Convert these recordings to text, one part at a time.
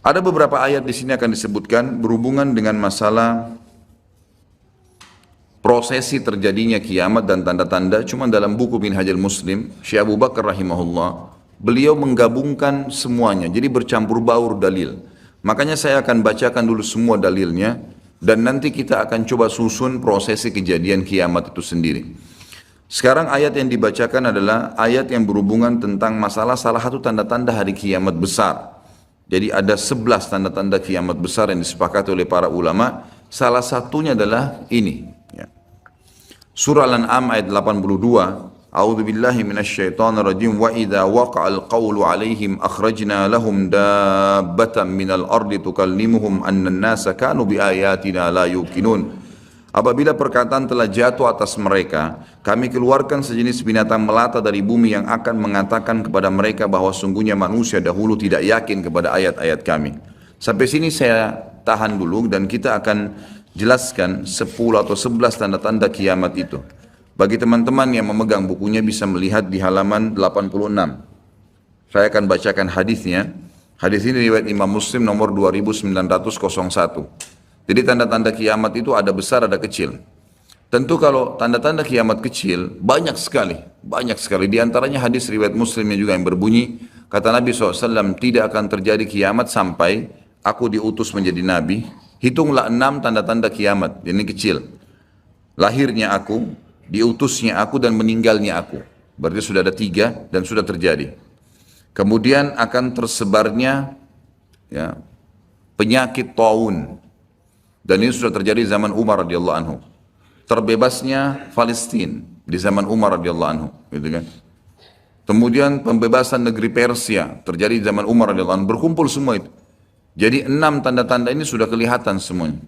Ada beberapa ayat di sini akan disebutkan berhubungan dengan masalah prosesi terjadinya kiamat dan tanda-tanda. Cuma dalam buku Minhajul Muslim, Syekh Abu Bakar rahimahullah, beliau menggabungkan semuanya, jadi bercampur baur dalil. Makanya saya akan bacakan dulu semua dalilnya, dan nanti kita akan coba susun prosesi kejadian kiamat itu sendiri. Sekarang ayat yang dibacakan adalah ayat yang berhubungan tentang masalah salah satu tanda-tanda hari kiamat besar. Jadi ada 11 tanda-tanda kiamat besar yang disepakati oleh para ulama. Salah satunya adalah ini. Ya. Surah Al-An'am ayat 82. A'udzu billahi minasyaitonir rajim. Wa idza waqa'al qawlu 'alaihim akhrajna lahum dabbatan minal ardi tukallimuhum anna an-nasa kanu biayatina la yuqinun. Apabila perkataan telah jatuh atas mereka, kami keluarkan sejenis binatang melata dari bumi yang akan mengatakan kepada mereka bahwa sungguhnya manusia dahulu tidak yakin kepada ayat-ayat kami. Sampai sini saya tahan dulu dan kita akan jelaskan 10 atau 11 tanda-tanda kiamat itu. Bagi teman-teman yang memegang bukunya bisa melihat di halaman 86. Saya akan bacakan hadisnya. Hadis ini riwayat Imam Muslim nomor 2901. Jadi tanda-tanda kiamat itu ada besar, ada kecil. Tentu kalau tanda-tanda kiamat kecil, banyak sekali. Banyak sekali. Di antaranya hadis riwayat Muslimnya juga yang berbunyi, kata Nabi SAW, tidak akan terjadi kiamat sampai aku diutus menjadi Nabi. Hitunglah 6 tanda-tanda kiamat, ini kecil. Lahirnya aku, diutusnya aku, dan meninggalnya aku. Berarti sudah ada 3 dan sudah terjadi. Kemudian akan tersebarnya ya, penyakit taun. Dan ini sudah terjadi di zaman Umar radhiyallahu anhu. Terbebasnya Palestina di zaman Umar radhiyallahu anhu, gitu kan. Kemudian pembebasan negeri Persia terjadi di zaman Umar radhiyallahu anhu. Berkumpul semua itu. Jadi 6 tanda-tanda ini sudah kelihatan semuanya.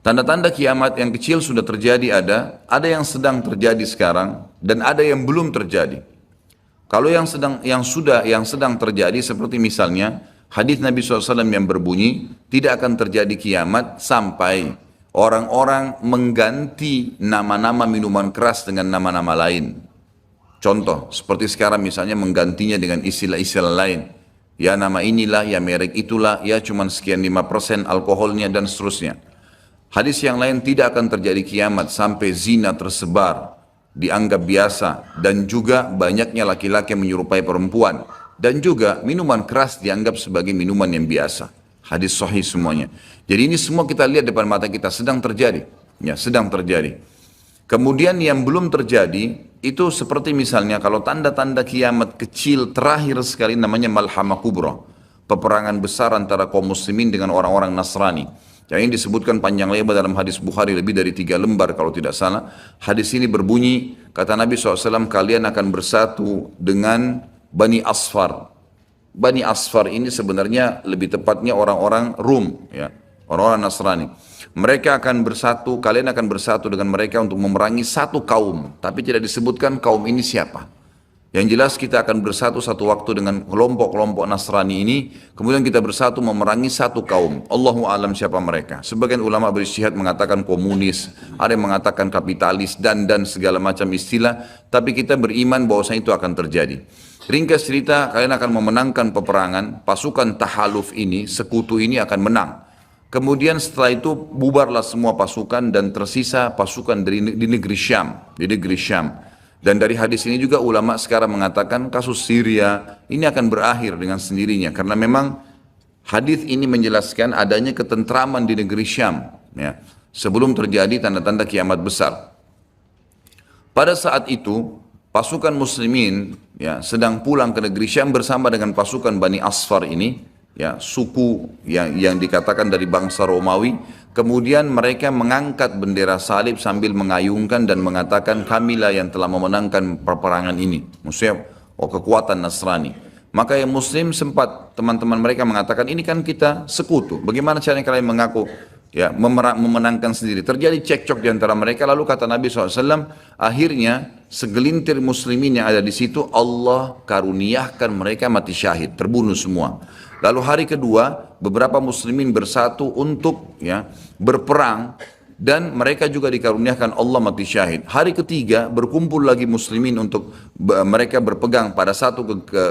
Tanda-tanda kiamat yang kecil sudah terjadi, ada yang sedang terjadi sekarang dan ada yang belum terjadi. Kalau yang sedang terjadi seperti misalnya hadis Nabi SAW yang berbunyi, tidak akan terjadi kiamat sampai orang-orang mengganti nama-nama minuman keras dengan nama-nama lain. Contoh, seperti sekarang misalnya menggantinya dengan istilah-istilah lain. Ya nama inilah, ya merek itulah, ya cuman sekian 5% alkoholnya dan seterusnya. Hadis yang lain, tidak akan terjadi kiamat sampai zina tersebar, dianggap biasa, dan juga banyaknya laki-laki yang menyerupai perempuan. Dan juga minuman keras dianggap sebagai minuman yang biasa. Hadis sahih semuanya. Jadi ini semua kita lihat depan mata kita sedang terjadi. Ya, sedang terjadi. Kemudian yang belum terjadi itu seperti misalnya kalau tanda-tanda kiamat kecil terakhir sekali namanya Malhamah Kubra. Peperangan besar antara kaum muslimin dengan orang-orang Nasrani. Yang ini disebutkan panjang lebar dalam hadis Bukhari lebih dari 3 lembar kalau tidak salah. Hadis ini berbunyi, kata Nabi SAW, kalian akan bersatu dengan Bani Asfar. Bani Asfar ini sebenarnya lebih tepatnya orang-orang Rum, ya, orang-orang Nasrani. Mereka akan bersatu, kalian akan bersatu dengan mereka untuk memerangi satu kaum, tapi tidak disebutkan kaum ini siapa. Yang jelas kita akan bersatu satu waktu dengan kelompok-kelompok Nasrani ini, kemudian kita bersatu memerangi satu kaum. Allahu a'lam siapa mereka. Sebagian ulama berijtihad mengatakan komunis, ada yang mengatakan kapitalis dan segala macam istilah, tapi kita beriman bahwasanya itu akan terjadi. Ringkas cerita, kalian akan memenangkan peperangan, pasukan tahaluf ini, sekutu ini akan menang. Kemudian setelah itu bubarlah semua pasukan dan tersisa pasukan di negeri Syam, di negeri Syam. Dan dari hadis ini juga ulama sekarang mengatakan kasus Syria ini akan berakhir dengan sendirinya karena memang hadis ini menjelaskan adanya ketentraman di negeri Syam, ya, sebelum terjadi tanda-tanda kiamat besar. Pada saat itu pasukan muslimin ya sedang pulang ke negeri Syam bersama dengan pasukan Bani Asfar ini, ya, suku yang dikatakan dari bangsa Romawi. Kemudian mereka mengangkat bendera salib sambil mengayungkan dan mengatakan kamilah yang telah memenangkan peperangan ini. Maksudnya kekuatan Nasrani. Maka yang muslim sempat teman-teman mereka mengatakan ini kan kita sekutu. Bagaimana caranya kalian mengaku ya memenangkan sendiri? Terjadi cekcok di antara mereka. Lalu kata Nabi SAW, akhirnya segelintir muslimin yang ada di situ Allah karuniakan mereka mati syahid, terbunuh semua. Lalu hari kedua beberapa muslimin bersatu untuk ya berperang dan mereka juga dikaruniakan Allah mati syahid. Hari ketiga berkumpul lagi muslimin untuk mereka berpegang pada satu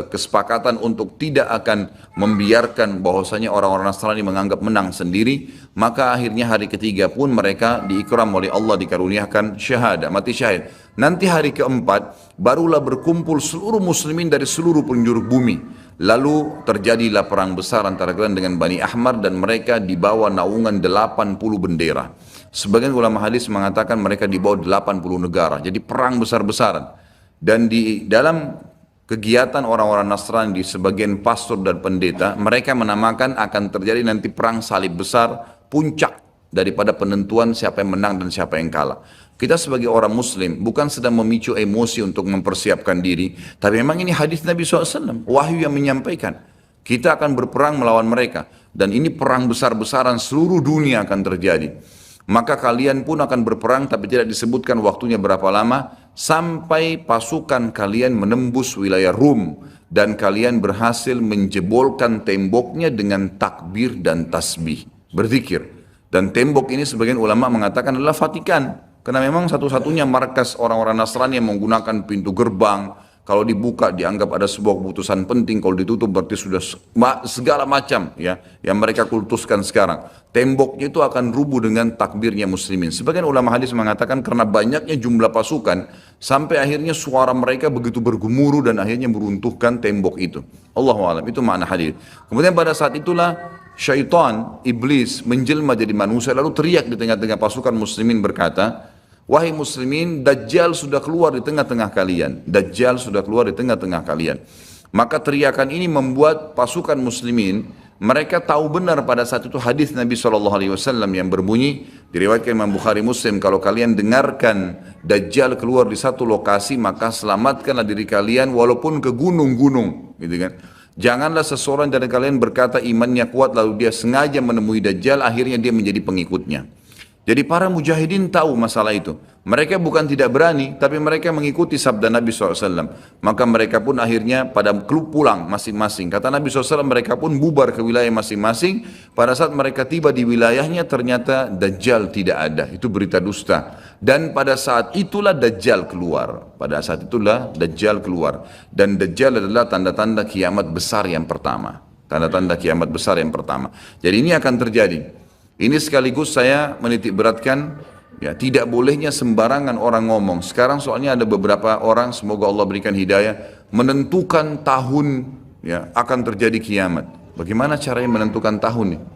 kesepakatan untuk tidak akan membiarkan bahwasanya orang-orang Nasrani menganggap menang sendiri. Maka akhirnya hari ketiga pun mereka diikram oleh Allah, dikaruniakan syahadah, mati syahid. Nanti hari keempat barulah berkumpul seluruh muslimin dari seluruh penjuru bumi. Lalu terjadilah perang besar antara kalian dengan Bani Ahmar dan mereka dibawa naungan 80 bendera. Sebagian ulama hadis mengatakan mereka dibawa 80 negara. Jadi perang besar-besaran. Dan di dalam kegiatan orang-orang Nasrani di sebagian pastor dan pendeta, mereka menamakan akan terjadi nanti perang salib besar, puncak daripada penentuan siapa yang menang dan siapa yang kalah. Kita sebagai orang muslim bukan sedang memicu emosi untuk mempersiapkan diri, tapi memang ini hadis Nabi SAW, wahyu yang menyampaikan kita akan berperang melawan mereka, dan ini perang besar-besaran seluruh dunia akan terjadi. Maka kalian pun akan berperang, tapi tidak disebutkan waktunya berapa lama, sampai pasukan kalian menembus wilayah Rum dan kalian berhasil menjebolkan temboknya dengan takbir dan tasbih, berzikir. Dan tembok ini sebagian ulama mengatakan adalah Vatikan. Karena memang satu-satunya markas orang-orang Nasrani yang menggunakan pintu gerbang. Kalau dibuka dianggap ada sebuah keputusan penting, kalau ditutup berarti sudah segala macam ya yang mereka kultuskan sekarang. Temboknya itu akan rubuh dengan takbirnya muslimin. Sebagian ulama hadis mengatakan karena banyaknya jumlah pasukan sampai akhirnya suara mereka begitu bergemuruh dan akhirnya meruntuhkan tembok itu. Allahu a'lam, itu makna hadis. Kemudian pada saat itulah syaitan, iblis menjelma jadi manusia lalu teriak di tengah-tengah pasukan muslimin berkata, wahai muslimin, Dajjal sudah keluar di tengah-tengah kalian. Dajjal sudah keluar di tengah-tengah kalian. Maka teriakan ini membuat pasukan muslimin, mereka tahu benar pada saat itu hadis Nabi SAW yang berbunyi, diriwayatkan Imam Bukhari Muslim, kalau kalian dengarkan Dajjal keluar di satu lokasi, maka selamatkanlah diri kalian walaupun ke gunung-gunung. Gitu kan. Janganlah seseorang dari kalian berkata imannya kuat lalu dia sengaja menemui Dajjal, akhirnya dia menjadi pengikutnya. Jadi para mujahidin tahu masalah itu. Mereka bukan tidak berani, tapi mereka mengikuti sabda Nabi SAW. Maka mereka pun akhirnya pada pulang masing-masing. Kata Nabi SAW, mereka pun bubar ke wilayah masing-masing. Pada saat mereka tiba di wilayahnya, ternyata Dajjal tidak ada. Itu berita dusta. Dan pada saat itulah Dajjal keluar. Pada saat itulah Dajjal keluar. Dan Dajjal adalah tanda-tanda kiamat besar yang pertama. Tanda-tanda kiamat besar yang pertama. Jadi ini akan terjadi. Ini sekaligus saya menitik beratkan, ya tidak bolehnya sembarangan orang ngomong. Sekarang soalnya ada beberapa orang, semoga Allah berikan hidayah, menentukan tahun ya akan terjadi kiamat. Bagaimana caranya menentukan tahun ini?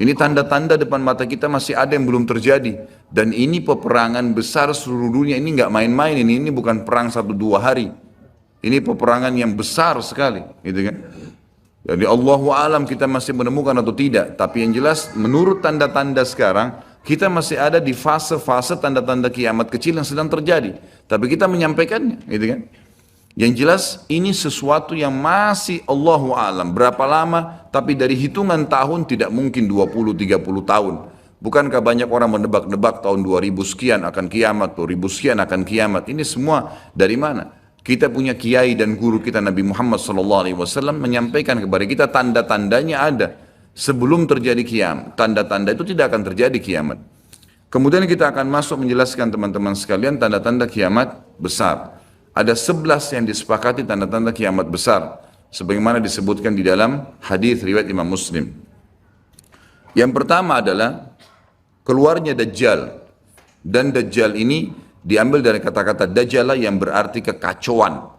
Ini tanda-tanda depan mata kita masih ada yang belum terjadi. Dan ini peperangan besar seluruh dunia, ini nggak main-main, ini bukan perang 1-2 hari. Ini peperangan yang besar sekali, gitu kan? Jadi Allahu alam kita masih menemukan atau tidak. Tapi yang jelas menurut tanda-tanda sekarang kita masih ada di fase-fase tanda-tanda kiamat kecil yang sedang terjadi. Tapi kita menyampaikannya, gitu kan? Yang jelas ini sesuatu yang masih Allahu alam. Berapa lama? Tapi dari hitungan tahun tidak mungkin 20-30 tahun. Bukankah banyak orang menebak-nebak tahun 2000 sekian akan kiamat, 2000 sekian akan kiamat. Ini semua dari mana? Kita punya kiai dan guru kita Nabi Muhammad SAW menyampaikan kepada kita tanda-tandanya ada sebelum terjadi kiamat. Tanda-tanda itu tidak akan terjadi kiamat. Kemudian kita akan masuk menjelaskan teman-teman sekalian tanda-tanda kiamat besar. Ada 11 yang disepakati tanda-tanda kiamat besar. Sebagaimana disebutkan di dalam hadis riwayat Imam Muslim. Yang pertama adalah keluarnya Dajjal. Dan Dajjal ini diambil dari kata-kata Dajjala yang berarti kekacauan.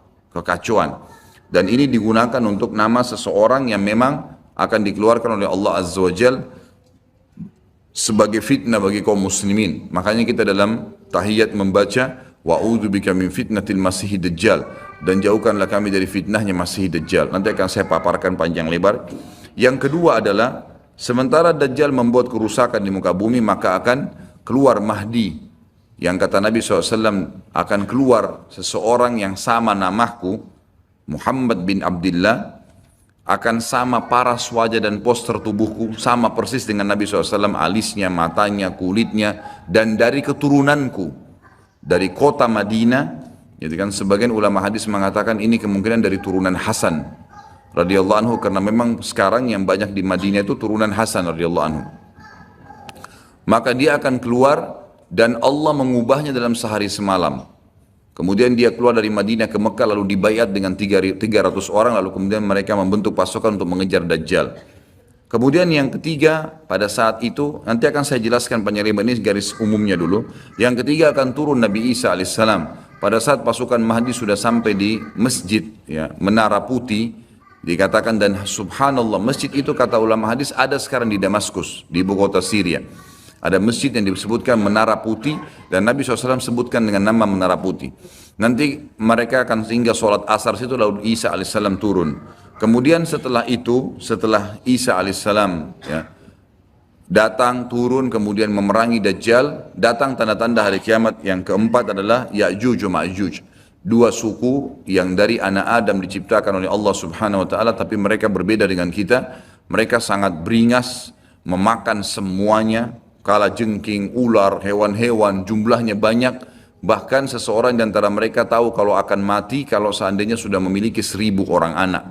Dan ini digunakan untuk nama seseorang yang memang akan dikeluarkan oleh Allah Azza wa Jal sebagai fitnah bagi kaum muslimin. Makanya kita dalam tahiyat membaca wa'udzubika min fitnatil masihid dajjal, dan jauhkanlah kami dari fitnahnya Masih Dajjal. Nanti akan saya paparkan panjang lebar. Yang kedua adalah sementara Dajjal membuat kerusakan di muka bumi, maka akan keluar Mahdi. Yang kata Nabi SAW akan keluar seseorang yang sama namaku, Muhammad bin Abdullah, akan sama paras wajah dan poster tubuhku, sama persis dengan Nabi SAW, alisnya, matanya, kulitnya, dan dari keturunanku, dari kota Madinah. Jadi kan sebagian ulama hadis mengatakan ini kemungkinan dari turunan Hasan radhiyallahu anhu, karena memang sekarang yang banyak di Madinah itu turunan Hasan radhiyallahu anhu. maka dia akan keluar dan Allah mengubahnya dalam sehari semalam. Kemudian dia keluar dari Madinah ke Mekah lalu dibayat dengan 300 orang, lalu kemudian mereka membentuk pasukan untuk mengejar Dajjal. Kemudian yang ketiga, pada saat itu, nanti akan saya jelaskan penyelidikan ini garis umumnya dulu. Yang ketiga akan turun Nabi Isa alaihissalam. Pada saat pasukan Mahdi sudah sampai di masjid, ya, Menara Putih, dikatakan, dan subhanallah, masjid itu kata ulama hadis ada sekarang di Damaskus, di ibu kota Syria. Ada masjid yang disebutkan Menara Putih, dan Nabi SAW sebutkan dengan nama Menara Putih. Nanti mereka akan singgah sholat asar situ, lalu Isa alaihissalam turun. Kemudian setelah itu, setelah Isa alaihissalam, ya, datang, turun, kemudian memerangi Dajjal, datang tanda-tanda hari kiamat. Yang keempat adalah Ya'juj wa Ma'juj, dua suku yang dari anak Adam diciptakan oleh Allah subhanahu wa ta'ala, tapi mereka berbeda dengan kita. Mereka sangat beringas, memakan semuanya, kala jengking, ular, hewan-hewan, jumlahnya banyak. Bahkan seseorang di antara mereka tahu kalau akan mati kalau seandainya sudah memiliki 1000 orang anak.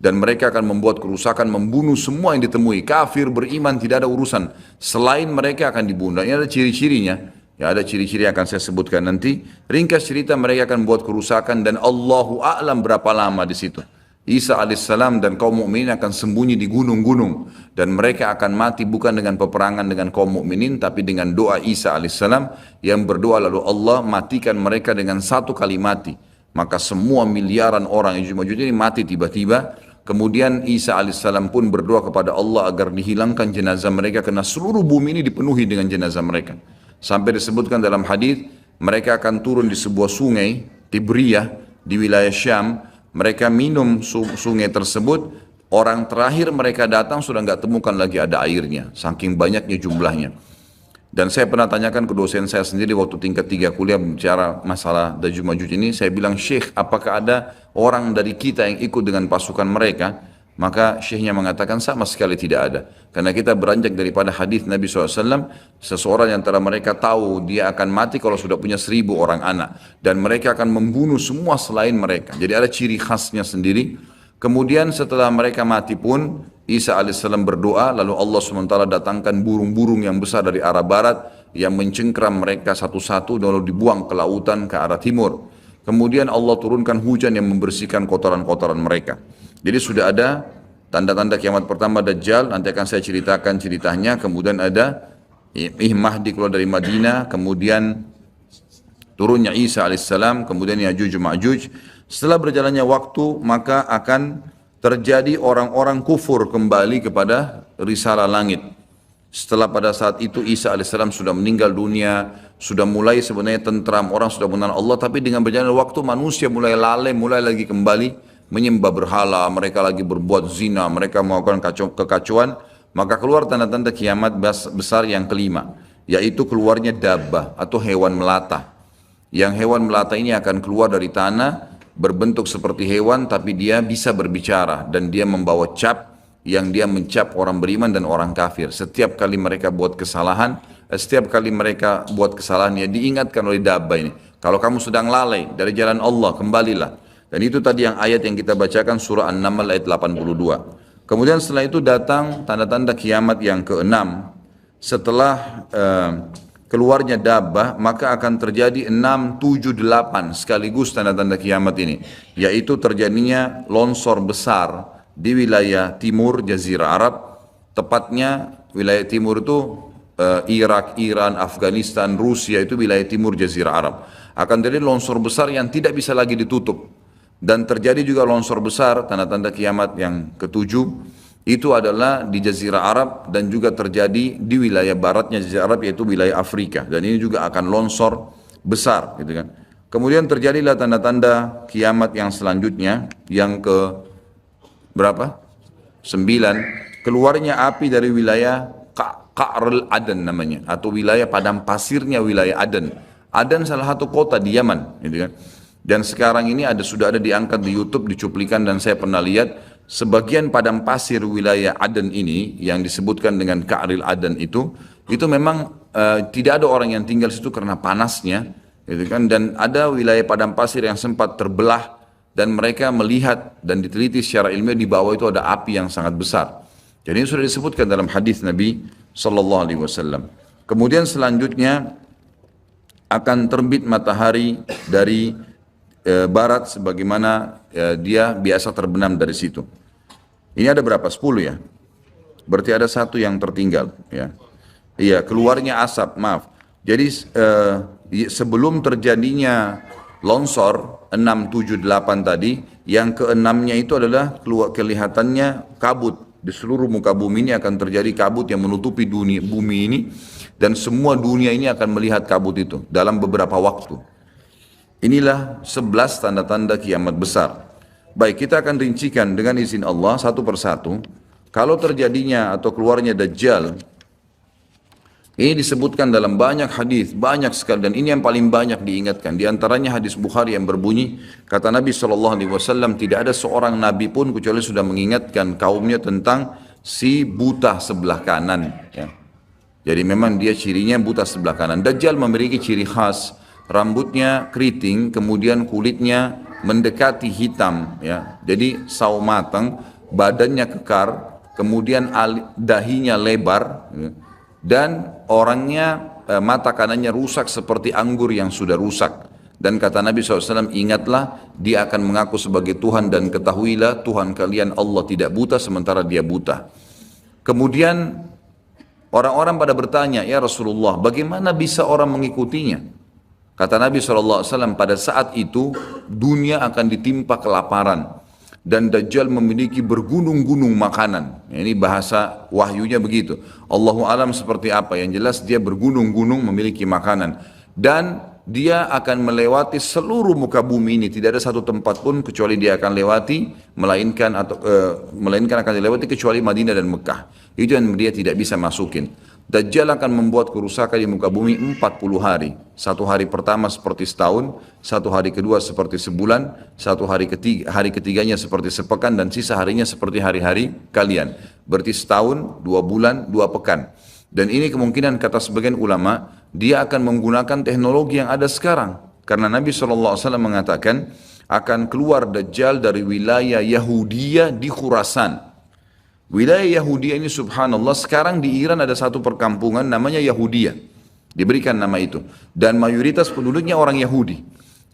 Dan mereka akan membuat kerusakan, membunuh semua yang ditemui. Kafir, beriman, tidak ada urusan. Selain mereka akan dibunuh. Ini ada ciri-cirinya. Ya, ada ciri-ciri yang akan saya sebutkan nanti. Ringkas cerita, mereka akan buat kerusakan dan Allahu a'lam berapa lama di situ. Isa alaihissalam dan kaum mukminin akan sembunyi di gunung-gunung, dan mereka akan mati bukan dengan peperangan dengan kaum mukminin, tapi dengan doa Isa alaihissalam yang berdoa lalu Allah matikan mereka dengan satu kali mati. Maka semua miliaran orang yang Ya'juj ini mati tiba-tiba. Kemudian Isa alaihissalam pun berdoa kepada Allah agar dihilangkan jenazah mereka, karena seluruh bumi ini dipenuhi dengan jenazah mereka. Sampai disebutkan dalam hadis mereka akan turun di sebuah sungai Tibriyah di wilayah Syam. Mereka minum sungai tersebut. Orang terakhir mereka datang sudah nggak temukan lagi ada airnya, saking banyaknya jumlahnya. Dan saya pernah tanyakan ke dosen saya sendiri waktu tingkat 3 kuliah bicara masalah Ya'juj Ma'juj ini. Saya bilang, Syekh, apakah ada orang dari kita yang ikut dengan pasukan mereka? Maka syekhnya mengatakan sama sekali tidak ada. Karena kita beranjak daripada hadis Nabi SAW, seseorang yang antara mereka tahu dia akan mati kalau sudah punya 1000 orang anak. Dan mereka akan membunuh semua selain mereka. Jadi ada ciri khasnya sendiri. Kemudian setelah mereka mati pun, Isa alaihissalam berdoa, lalu Allah SWT datangkan burung-burung yang besar dari arah barat, yang mencengkram mereka satu-satu, lalu dibuang ke lautan ke arah timur. Kemudian Allah turunkan hujan yang membersihkan kotoran-kotoran mereka. Jadi sudah ada tanda-tanda kiamat pertama Dajjal, nanti akan saya ceritakan ceritanya. Kemudian ada Mahdi keluar dari Madinah, kemudian turunnya Isa alaihissalam, kemudian Ya'juj Ma'juj. Setelah berjalannya waktu, maka akan terjadi orang-orang kufur kembali kepada risalah langit. Setelah pada saat itu Isa alaihissalam sudah meninggal dunia, sudah mulai sebenarnya tentram, orang sudah mengenal Allah, tapi dengan berjalannya waktu manusia mulai lalai, mulai lagi kembali menyembah berhala, mereka lagi berbuat zina, mereka melakukan kekacauan, maka keluar tanda-tanda kiamat besar yang kelima, yaitu keluarnya dabbah atau hewan melata. Yang hewan melata ini akan keluar dari tanah, berbentuk seperti hewan, tapi dia bisa berbicara, dan dia membawa cap yang dia mencap orang beriman dan orang kafir. Setiap kali mereka buat kesalahan, ya diingatkan oleh dabbah ini, kalau kamu sedang lalai dari jalan Allah, kembalilah. Dan itu tadi yang ayat yang kita bacakan surah An-Naml ayat 82. Kemudian setelah itu datang tanda-tanda kiamat yang keenam. Setelah keluarnya dabbah, maka akan terjadi 6, 7, 8 sekaligus tanda-tanda kiamat ini, yaitu terjadinya longsor besar di wilayah timur Jazirah Arab. Tepatnya wilayah timur itu Irak, Iran, Afghanistan, Rusia, itu wilayah timur Jazirah Arab. Akan terjadi longsor besar yang tidak bisa lagi ditutup. Dan terjadi juga longsor besar, tanda-tanda kiamat yang ketujuh, itu adalah di Jazirah Arab, dan juga terjadi di wilayah baratnya Jazirah Arab, yaitu wilayah Afrika. Dan ini juga akan longsor besar, gitu kan. Kemudian terjadilah tanda-tanda kiamat yang selanjutnya, yang ke berapa? 9. Keluarnya api dari wilayah Qa'rul Aden namanya, atau wilayah padang pasirnya wilayah Aden. Aden salah satu kota di Yaman, gitu kan. Dan sekarang ini sudah ada diangkat di YouTube, dicuplikan, dan saya pernah lihat sebagian padang pasir wilayah Aden ini yang disebutkan dengan Qa'rul Aden itu memang tidak ada orang yang tinggal situ karena panasnya, gitu kan. Dan ada wilayah padang pasir yang sempat terbelah, dan mereka melihat dan diteliti secara ilmiah di bawah itu ada api yang sangat besar. Jadi ini sudah disebutkan dalam hadis Nabi Sallallahu Alaihi Wasallam. Kemudian selanjutnya akan terbit matahari dari barat sebagaimana dia biasa terbenam dari situ. Ini ada berapa? 10 ya? Berarti ada satu yang tertinggal ya. Iya, keluarnya asap, maaf. Jadi sebelum terjadinya longsor 6, 7, 8 tadi, yang keenamnya itu adalah kelihatannya kabut. Di seluruh muka bumi ini akan terjadi kabut yang menutupi dunia, bumi ini, dan semua dunia ini akan melihat kabut itu dalam beberapa waktu. Inilah 11 tanda-tanda kiamat besar. Baik, kita akan rincikan dengan izin Allah satu persatu. Kalau terjadinya atau keluarnya Dajjal, ini disebutkan dalam banyak hadis, banyak sekali, dan ini yang paling banyak diingatkan. Di antaranya hadis Bukhari yang berbunyi, kata Nabi SAW, tidak ada seorang Nabi pun kecuali sudah mengingatkan kaumnya tentang si buta sebelah kanan. Ya. Jadi memang dia cirinya buta sebelah kanan. Dajjal memiliki ciri khas, rambutnya keriting, kemudian kulitnya mendekati hitam. Ya. Jadi sawo matang, badannya kekar, kemudian dahinya lebar, ya. Dan orangnya mata kanannya rusak seperti anggur yang sudah rusak. Dan kata Nabi SAW, ingatlah dia akan mengaku sebagai Tuhan dan ketahuilah Tuhan kalian Allah tidak buta sementara dia buta. Kemudian orang-orang pada bertanya, ya Rasulullah, bagaimana bisa orang mengikutinya? Kata Nabi SAW, pada saat itu dunia akan ditimpa kelaparan. Dan Dajjal memiliki bergunung-gunung makanan. Ini bahasa wahyunya begitu. Allahu alam seperti apa, yang jelas dia bergunung-gunung memiliki makanan. Dan dia akan melewati seluruh muka bumi ini. Tidak ada satu tempat pun kecuali dia akan lewati, melainkan akan dilewati kecuali Madinah dan Mekah. Itu yang dia tidak bisa masukin. Dajjal akan membuat kerusakan di muka bumi 40 hari. Satu hari pertama seperti setahun, satu hari kedua seperti sebulan, satu hari ketiganya seperti sepekan, dan sisa harinya seperti hari-hari kalian. Berarti setahun, 2 bulan, 2 pekan. Dan ini kemungkinan kata sebagian ulama, dia akan menggunakan teknologi yang ada sekarang. Karena Nabi SAW mengatakan, akan keluar Dajjal dari wilayah Yahudiyah di Khurasan. Wilayah Yahudi ini subhanallah, sekarang di Iran ada satu perkampungan namanya Yahudiyah. Diberikan nama itu. Dan mayoritas penduduknya orang Yahudi.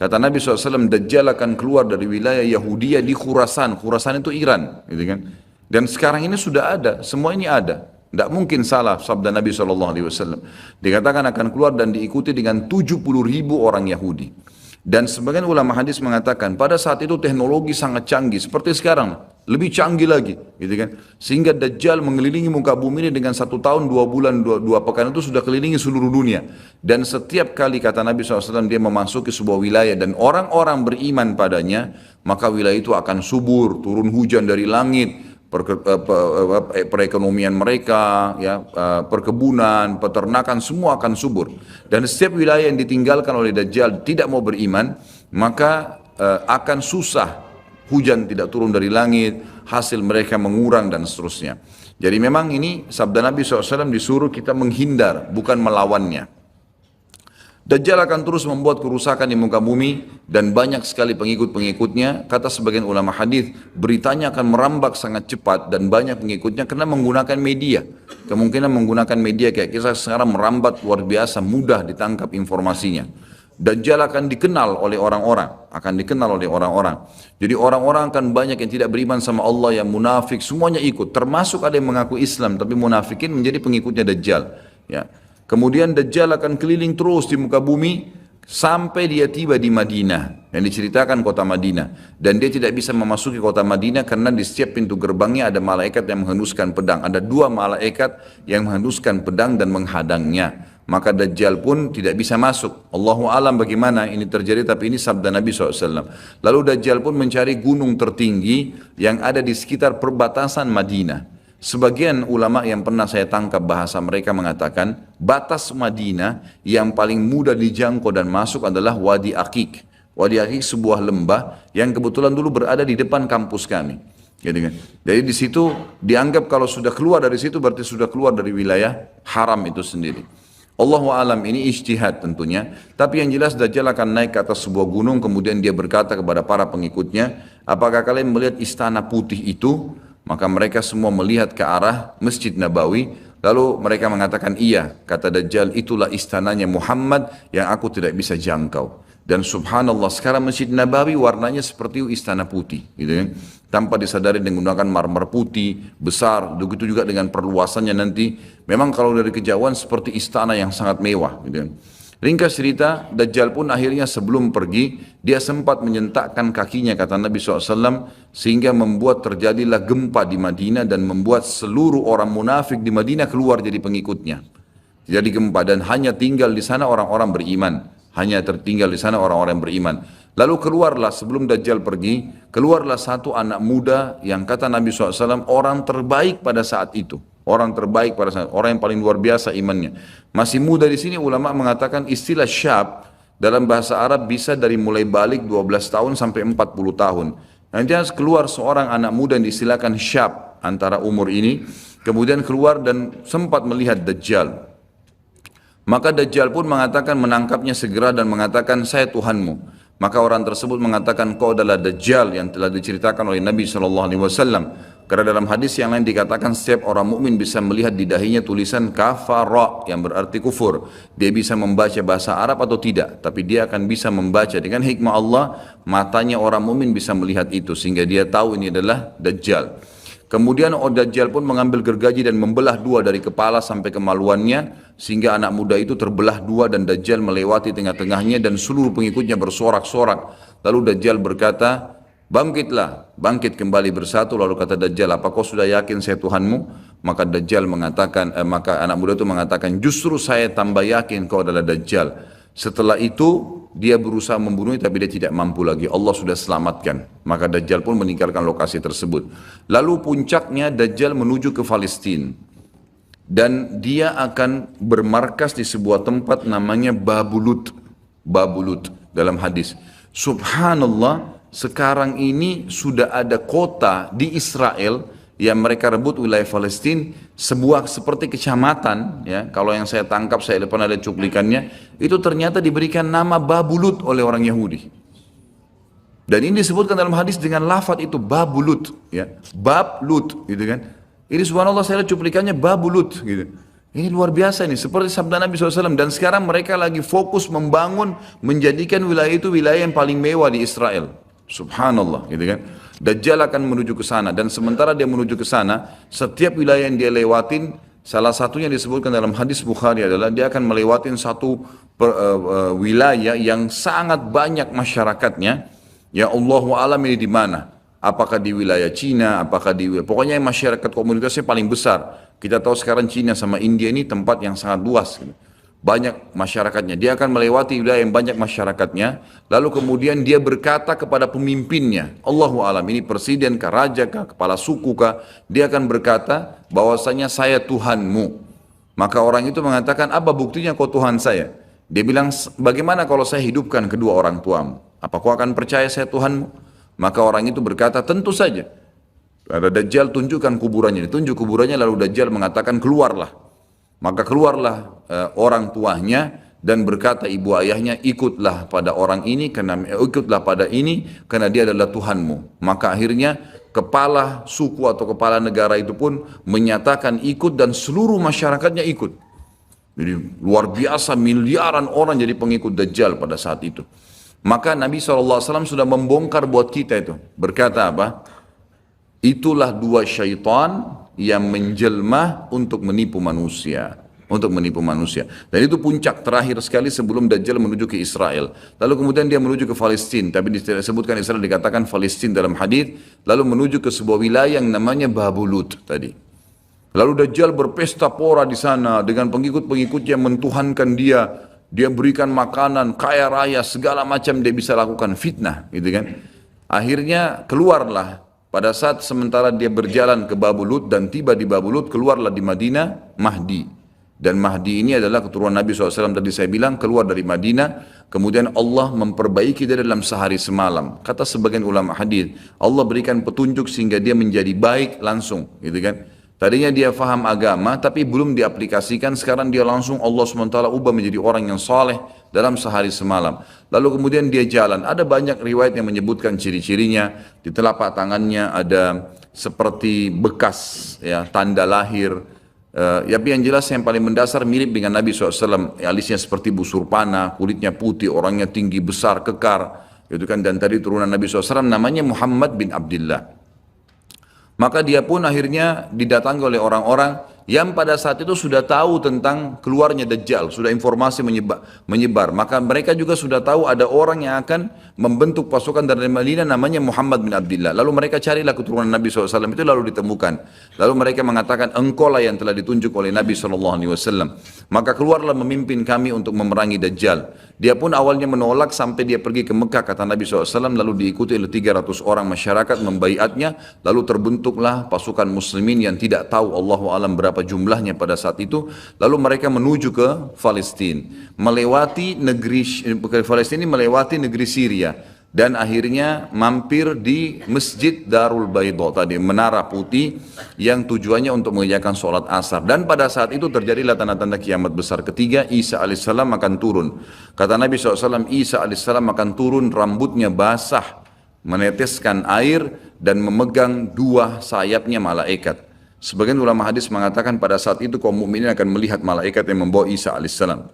Kata Nabi SAW, Dajjal akan keluar dari wilayah Yahudiyah di Khurasan. Khurasan itu Iran. Gitu kan? Dan sekarang ini sudah ada, semua ini ada. Tidak mungkin salah sabda Nabi SAW. Dikatakan akan keluar dan diikuti dengan 70.000 orang Yahudi. Dan sebagian ulama hadis mengatakan pada saat itu teknologi sangat canggih seperti sekarang, lebih canggih lagi, gitu kan? Sehingga Dajjal mengelilingi muka bumi ini dengan 1 tahun, 2 bulan, 2 pekan itu sudah kelilingi seluruh dunia. Dan setiap kali kata Nabi SAW dia memasuki sebuah wilayah dan orang-orang beriman padanya, maka wilayah itu akan subur, turun hujan dari langit. Perekonomian mereka, ya, perkebunan, peternakan, semua akan subur. Dan setiap wilayah yang ditinggalkan oleh Dajjal tidak mau beriman, maka akan susah, hujan tidak turun dari langit, hasil mereka mengurang dan seterusnya. Jadi memang ini sabda Nabi SAW disuruh kita menghindar, bukan melawannya. Dajjal akan terus membuat kerusakan di muka bumi dan banyak sekali pengikut-pengikutnya. Kata sebagian ulama hadis, beritanya akan merambak sangat cepat dan banyak pengikutnya karena menggunakan media. Kemungkinan menggunakan media kayak kisah sekarang merambat luar biasa, mudah ditangkap informasinya. Dajjal akan dikenal oleh orang-orang, Jadi orang-orang akan banyak yang tidak beriman sama Allah, yang munafik, semuanya ikut. Termasuk ada yang mengaku Islam tapi munafikin menjadi pengikutnya Dajjal. Ya. Kemudian Dajjal akan keliling terus di muka bumi sampai dia tiba di Madinah. Yang diceritakan kota Madinah. Dan dia tidak bisa memasuki kota Madinah karena di setiap pintu gerbangnya ada malaikat yang menghenduskan pedang. Ada 2 malaikat yang menghenduskan pedang dan menghadangnya. Maka Dajjal pun tidak bisa masuk. Allahu alam bagaimana ini terjadi, tapi ini sabda Nabi SAW. Lalu Dajjal pun mencari gunung tertinggi yang ada di sekitar perbatasan Madinah. Sebagian ulama yang pernah saya tangkap bahasa mereka mengatakan batas Madinah yang paling mudah dijangkau dan masuk adalah Wadi Aqiq. Wadi Aqiq sebuah lembah yang kebetulan dulu berada di depan kampus kami. Jadi di situ dianggap kalau sudah keluar dari situ berarti sudah keluar dari wilayah haram itu sendiri. Allahu alam, ini ijtihad tentunya. Tapi yang jelas Dajjal akan naik ke atas sebuah gunung, kemudian dia berkata kepada para pengikutnya, apakah kalian melihat istana putih itu? Maka mereka semua melihat ke arah Masjid Nabawi, Lalu mereka mengatakan, iya, kata Dajjal, itulah istananya Muhammad yang aku tidak bisa jangkau. Dan subhanallah, sekarang Masjid Nabawi warnanya seperti istana putih, gitu kan. Tanpa disadari menggunakan marmer putih, besar, begitu juga dengan perluasannya nanti. Memang kalau dari kejauhan seperti istana yang sangat mewah, gitu kan. Ringkas cerita, Dajjal pun akhirnya sebelum pergi, dia sempat menyentakkan kakinya, kata Nabi SAW, sehingga membuat terjadilah gempa di Madinah dan membuat seluruh orang munafik di Madinah keluar jadi pengikutnya. Jadi gempa dan hanya tinggal di sana orang-orang beriman. Hanya tertinggal di sana orang-orang beriman. Lalu keluarlah sebelum Dajjal pergi, keluarlah satu anak muda yang kata Nabi SAW orang terbaik pada saat itu. Orang terbaik pada saat, orang yang paling luar biasa imannya. Masih muda di sini ulama mengatakan istilah syab dalam bahasa Arab bisa dari mulai balik 12 tahun sampai 40 tahun. Nanti keluar seorang anak muda yang diistilahkan syab antara umur ini, kemudian keluar dan sempat melihat Dajjal. Maka Dajjal pun mengatakan menangkapnya segera dan mengatakan saya Tuhanmu. Maka orang tersebut mengatakan kau adalah Dajjal yang telah diceritakan oleh Nabi SAW. Karena dalam hadis yang lain dikatakan setiap orang mukmin bisa melihat di dahinya tulisan kafara yang berarti kufur. Dia bisa membaca bahasa Arab atau tidak, tapi dia akan bisa membaca dengan hikmah Allah. Matanya orang mukmin bisa melihat itu sehingga dia tahu ini adalah Dajjal. Kemudian Dajjal pun mengambil gergaji dan membelah dua dari kepala sampai kemaluannya sehingga anak muda itu terbelah dua dan Dajjal melewati tengah-tengahnya dan seluruh pengikutnya bersorak-sorak. Lalu Dajjal berkata, bangkitlah, bangkit kembali bersatu. Lalu kata Dajjal, apa kau sudah yakin saya Tuhanmu? Maka Dajjal mengatakan, maka anak muda itu mengatakan, justru saya tambah yakin kau adalah Dajjal. Setelah itu dia berusaha membunuhnya tapi dia tidak mampu lagi. Allah sudah selamatkan. Maka Dajjal pun meninggalkan lokasi tersebut. Lalu puncaknya Dajjal menuju ke Palestina. Dan dia akan bermarkas di sebuah tempat namanya Babulut. Babulut dalam hadis. Subhanallah, sekarang ini sudah ada kota di Israel yang mereka rebut wilayah Palestina, sebuah seperti kecamatan, ya. Kalau yang saya tangkap, saya depan ada cuplikannya, itu ternyata diberikan nama Babulut oleh orang Yahudi. Dan ini disebutkan dalam hadis dengan lafaz itu Babulut, ya, Bablut, gitu kan. Ini subhanallah saya lihat cuplikannya Babulut, gitu. Ini luar biasa ini, seperti sabda Nabi SAW. Dan sekarang mereka lagi fokus membangun, menjadikan wilayah itu wilayah yang paling mewah di Israel. Subhanallah, gitu kan. Dajjal akan menuju ke sana dan sementara dia menuju ke sana, setiap wilayah yang dia lewatin, salah satunya disebutkan dalam hadis Bukhari adalah dia akan melewatin satu wilayah yang sangat banyak masyarakatnya. Ya Allahu alam ini di mana? Apakah di wilayah Cina? Apakah di pokoknya masyarakat komunitasnya paling besar. Kita tahu sekarang Cina sama India ini tempat yang sangat luas. Gitu. Banyak masyarakatnya, dia akan melewati wilayah yang banyak masyarakatnya, lalu kemudian dia berkata kepada pemimpinnya, Allahu alam, ini presiden kah, raja kah, kepala suku kah, dia akan berkata bahwasanya saya Tuhanmu. Maka orang itu mengatakan, apa buktinya kau Tuhan saya? Dia bilang, bagaimana kalau saya hidupkan kedua orang tuamu? Apa kau akan percaya saya Tuhanmu? Maka orang itu berkata, tentu saja. Ada Dajjal, tunjukkan kuburannya, ditunjuk kuburannya, lalu Dajjal mengatakan keluarlah. Maka keluarlah orang tuanya dan berkata ibu ayahnya, ikutlah pada orang ini ikutlah pada ini karena dia adalah Tuhanmu. Maka akhirnya kepala suku atau kepala negara itu pun menyatakan ikut dan seluruh masyarakatnya ikut. Jadi luar biasa, miliaran orang jadi pengikut Dajjal pada saat itu. Maka Nabi SAW sudah membongkar buat kita itu. Berkata apa? Itulah dua syaitan yang menjelma untuk menipu manusia. Untuk menipu manusia. Dan itu puncak terakhir sekali sebelum Dajjal menuju ke Israel. Lalu kemudian dia menuju ke Palestina. Tapi disebutkan Israel dikatakan Palestina dalam hadis. Lalu menuju ke sebuah wilayah yang namanya Babulut tadi. Lalu Dajjal berpesta pora di sana dengan pengikut-pengikutnya mentuhankan dia. Dia berikan makanan, kaya raya, segala macam dia bisa lakukan fitnah, gitu kan. Akhirnya keluarlah pada saat sementara dia berjalan ke Babulut dan tiba di Babulut, keluarlah di Madinah Mahdi. Dan Mahdi ini adalah keturunan Nabi SAW tadi saya bilang, keluar dari Madinah, kemudian Allah memperbaiki dia dalam sehari semalam. Kata sebagian ulama hadis, Allah berikan petunjuk sehingga dia menjadi baik langsung, gitu kan. Tadinya dia faham agama tapi belum diaplikasikan, sekarang dia langsung Allah SWT ubah menjadi orang yang saleh dalam sehari semalam. Lalu kemudian dia jalan, ada banyak riwayat yang menyebutkan ciri-cirinya, di telapak tangannya ada seperti bekas ya tanda lahir, Tapi yang jelas yang paling mendasar mirip dengan Nabi SAW, alisnya seperti busur panah, kulitnya putih, orangnya tinggi, besar, kekar, gitu kan. Dan tadi turunan Nabi SAW namanya Muhammad bin Abdullah. Maka dia pun akhirnya didatangi oleh orang-orang yang pada saat itu sudah tahu tentang keluarnya Dajjal, sudah informasi menyebar. Maka mereka juga sudah tahu ada orang yang akan membentuk pasukan dari Madinah namanya Muhammad bin Abdullah. Lalu mereka carilah keturunan Nabi SAW itu lalu ditemukan. Lalu mereka mengatakan, engkau lah yang telah ditunjuk oleh Nabi SAW. Maka keluarlah memimpin kami untuk memerangi Dajjal. Dia pun awalnya menolak sampai dia pergi ke Mekah, kata Nabi SAW, lalu diikuti oleh 300 orang masyarakat membaiatnya, lalu terbentuklah pasukan muslimin yang tidak tahu Allahu alam berapa jumlahnya pada saat itu, lalu mereka menuju ke Palestina, melewati negeri Palestina, melewati negeri Syria, dan akhirnya mampir di Masjid Darul Baidha tadi, menara putih yang tujuannya untuk mengerjakan sholat asar. Dan pada saat itu terjadilah tanda-tanda kiamat besar ketiga, Isa alaihissalam akan turun. Kata Nabi SAW, Isa alaihissalam akan turun, rambutnya basah, meneteskan air, dan memegang dua sayapnya malaikat. Sebagian ulama hadis mengatakan pada saat itu kaum mukminin akan melihat malaikat yang membawa Isa alaihissalam.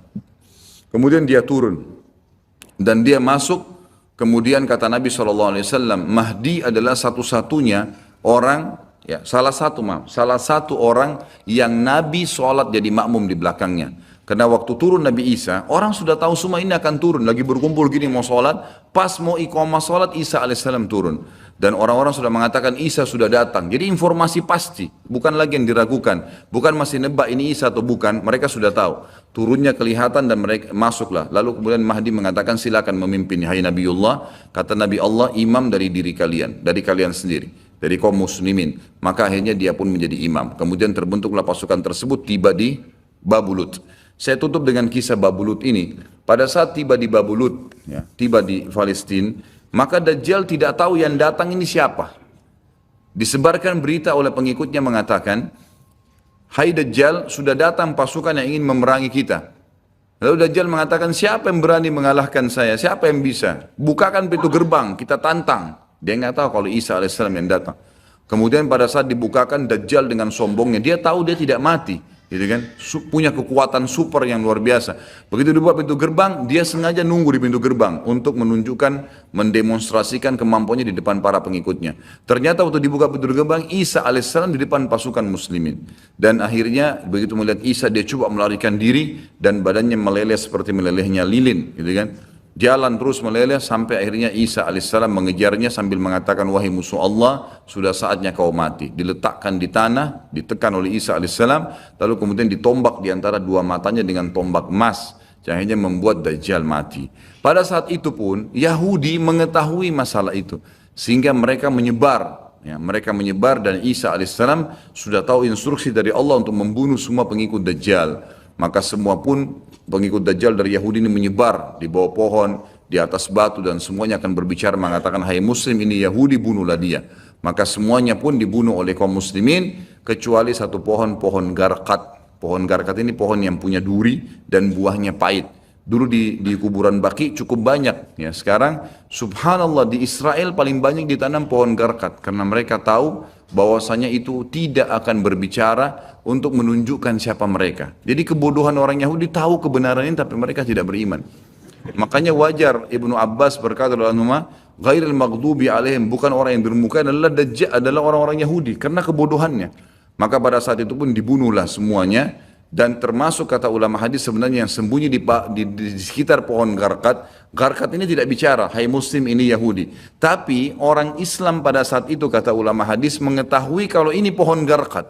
Kemudian dia turun dan dia masuk. Kemudian kata Nabi SAW, Mahdi adalah satu-satunya orang, ya, salah satu orang yang Nabi sholat jadi makmum di belakangnya. Karena waktu turun Nabi Isa, orang sudah tahu semua ini akan turun, lagi berkumpul gini mau sholat, pas mau iqamah sholat Isa alaihissalam turun. Dan orang-orang sudah mengatakan Isa sudah datang. Jadi informasi pasti, bukan lagi yang diragukan, bukan masih nebak ini Isa atau bukan, mereka sudah tahu. Turunnya kelihatan dan mereka masuklah. Lalu kemudian Mahdi mengatakan silakan memimpin, hai Nabiullah. Kata Nabi Allah, imam dari diri kalian, dari kalian sendiri, dari kaum muslimin. Maka akhirnya dia pun menjadi imam. Kemudian terbentuklah pasukan tersebut, tiba di Babulut. Saya tutup dengan kisah Babulut ini. Pada saat tiba di Babulut, ya, tiba di Palestina, maka Dajjal tidak tahu yang datang ini siapa. Disebarkan berita oleh pengikutnya mengatakan, hai Dajjal, sudah datang pasukan yang ingin memerangi kita. Lalu Dajjal mengatakan, siapa yang berani mengalahkan saya? Siapa yang bisa? Bukakan pintu gerbang, kita tantang. Dia nggak tahu kalau Isa alaihissalam yang datang. Kemudian pada saat dibukakan, Dajjal dengan sombongnya, dia tahu dia tidak mati, gitu kan? Punya kekuatan super yang luar biasa. Begitu dibuka pintu gerbang, dia sengaja nunggu di pintu gerbang untuk menunjukkan, mendemonstrasikan kemampuannya di depan para pengikutnya. Ternyata waktu dibuka pintu gerbang, Isa alaihissalam di depan pasukan muslimin. Dan akhirnya begitu melihat Isa, dia coba melarikan diri dan badannya meleleh seperti melelehnya lilin, gitu kan? Jalan terus meleleh sampai akhirnya Isa alaihissalam mengejarnya sambil mengatakan, wahai musuh Allah, sudah saatnya kau mati. Diletakkan di tanah, ditekan oleh Isa alaihissalam, lalu kemudian ditombak di antara dua matanya dengan tombak emas, yang akhirnya membuat Dajjal mati. Pada saat itu pun Yahudi mengetahui masalah itu, sehingga mereka menyebar. Ya, mereka menyebar dan Isa alaihissalam sudah tahu instruksi dari Allah untuk membunuh semua pengikut Dajjal. Maka semua pun pengikut Dajjal dari Yahudi ini menyebar di bawah pohon, di atas batu, dan semuanya akan berbicara mengatakan, hai Muslim, ini Yahudi, bunuhlah dia. Maka semuanya pun dibunuh oleh kaum muslimin kecuali satu pohon, pohon garkat. Pohon garkat ini pohon yang punya duri dan buahnya pahit. Dulu di kuburan Baqi cukup banyak, ya. Sekarang subhanallah di Israel paling banyak ditanam pohon garkat karena mereka tahu bahwasanya itu tidak akan berbicara untuk menunjukkan siapa mereka. Jadi kebodohan orang Yahudi tahu kebenaran ini tapi mereka tidak beriman. Makanya wajar Ibnu Abbas berkata dalam nama ghairil maghdubi alaihim, bukan orang yang durmuka adalah Dajjal, adalah orang-orang Yahudi karena kebodohannya. Maka pada saat itu pun dibunuhlah semuanya. Dan termasuk kata ulama hadis sebenarnya yang sembunyi di sekitar pohon garkat. Garkat ini tidak bicara, hai Muslim, ini Yahudi. Tapi orang Islam pada saat itu kata ulama hadis mengetahui kalau ini pohon garkat.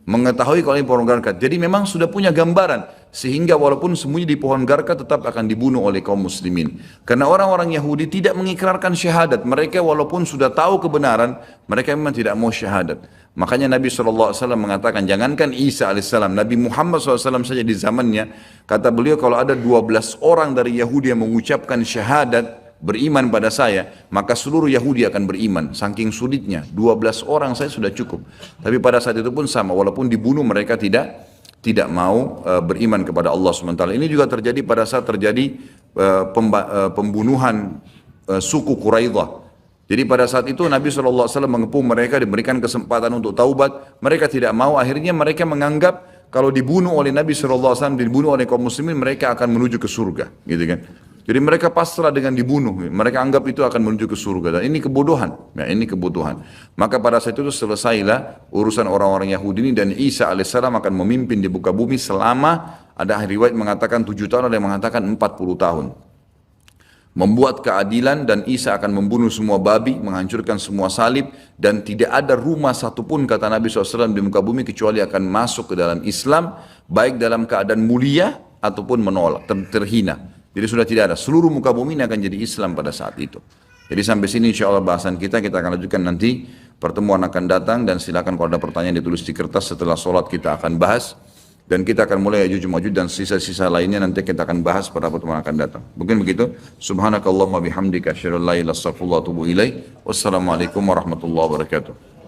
Mengetahui kalau ini pohon garkat. Jadi memang sudah punya gambaran. Sehingga walaupun sembunyi di pohon garkat tetap akan dibunuh oleh kaum muslimin. Karena orang-orang Yahudi tidak mengikrarkan syahadat. Mereka walaupun sudah tahu kebenaran, mereka memang tidak mau syahadat. Makanya Nabi SAW mengatakan, jangankan Isa AS, Nabi Muhammad SAW saja di zamannya, kata beliau kalau ada 12 orang dari Yahudi yang mengucapkan syahadat, beriman pada saya, maka seluruh Yahudi akan beriman. Saking sulitnya, 12 orang saya sudah cukup. Tapi pada saat itu pun sama, walaupun dibunuh mereka tidak mau beriman kepada Allah SWT. Ini juga terjadi pada saat terjadi pembunuhan suku Quraidah. Jadi pada saat itu Nabi SAW mengepung mereka, diberikan kesempatan untuk taubat. Mereka tidak mau, akhirnya mereka menganggap kalau dibunuh oleh Nabi SAW, dibunuh oleh kaum muslimin, mereka akan menuju ke surga. Gitu kan. Jadi mereka pasrah dengan dibunuh. Mereka anggap itu akan menuju ke surga. Dan ini kebodohan. Ya, ini kebodohan. Maka pada saat itu selesailah urusan orang-orang Yahudi ini. Dan Isa alaihissalam akan memimpin di muka bumi selama, ada riwayat mengatakan 7 tahun, ada yang mengatakan 40 tahun. Membuat keadilan, dan Isa akan membunuh semua babi, menghancurkan semua salib, dan tidak ada rumah satupun, kata Nabi SAW, di muka bumi kecuali akan masuk ke dalam Islam, baik dalam keadaan mulia ataupun menolak, terhina. Jadi sudah tidak ada, seluruh muka bumi ini akan jadi Islam pada saat itu. Jadi sampai sini insya Allah bahasan kita akan lanjutkan nanti, pertemuan akan datang, dan silakan kalau ada pertanyaan ditulis di kertas, setelah sholat kita akan bahas. Dan kita akan mulai Ya'juj Ma'juj dan sisa-sisa lainnya nanti kita akan bahas pada pertemuan akan datang. Mungkin begitu. Subhanakallahumma bihamdika asyhadu an la ilaha illa anta astaghfiruka wa atubu ilaik. Wassalamualaikum warahmatullahi wabarakatuh.